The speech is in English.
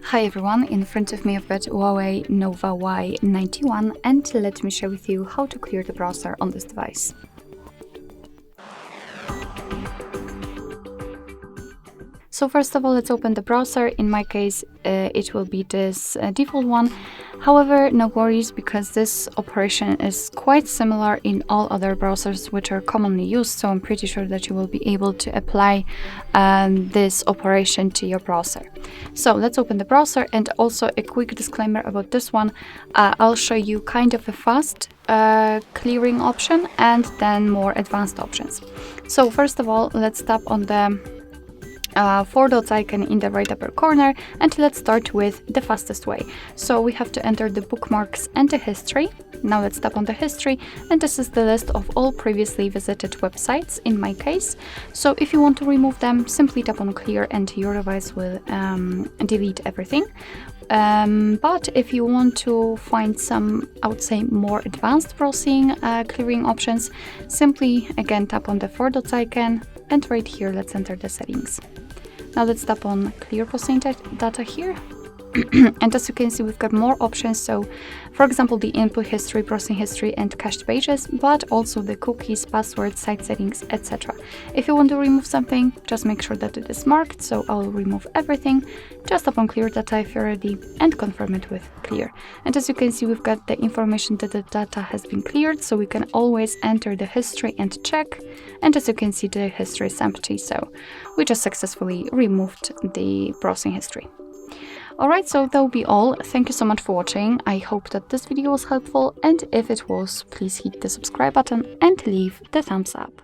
Hi everyone, in front of me I've got HUAWEI Nova Y91 and let me share with you how to clear the browser on this device. So first of all, let's open the browser. In my case, it will be this default one. However, no worries, because this operation is quite similar in all other browsers which are commonly used, so I'm pretty sure that you will be able to apply this operation to your browser. So let's open the browser, and also a quick disclaimer about this one. I'll show you kind of a fast clearing option and then more advanced options. So first of all, let's tap on the 4 dots icon in the right upper corner, and let's start with the fastest way. So we have to enter the bookmarks and the history. Now let's tap on the history, and this is the list of all previously visited websites in my case. So if you want to remove them, simply tap on clear and your device will delete everything. But if you want to find some, I would say, more advanced browsing clearing options, simply again tap on the 4 dots icon, and right here let's enter the settings. Now let's tap on clear browsing data here. And as you can see, we've got more options. So for example, the input history, browsing history, and cached pages, but also the cookies, passwords, site settings, etc. If you want to remove something, just make sure that it is marked. So I'll remove everything. Just tap on clear data if you're ready and confirm it with clear. And as you can see, we've got the information that the data has been cleared, so we can always enter the history and check. And as you can see, the history is empty, so we just successfully removed the browsing history. Alright, so that will be all. Thank you so much for watching. I hope that this video was helpful, and if it was, please hit the subscribe button and leave the thumbs up.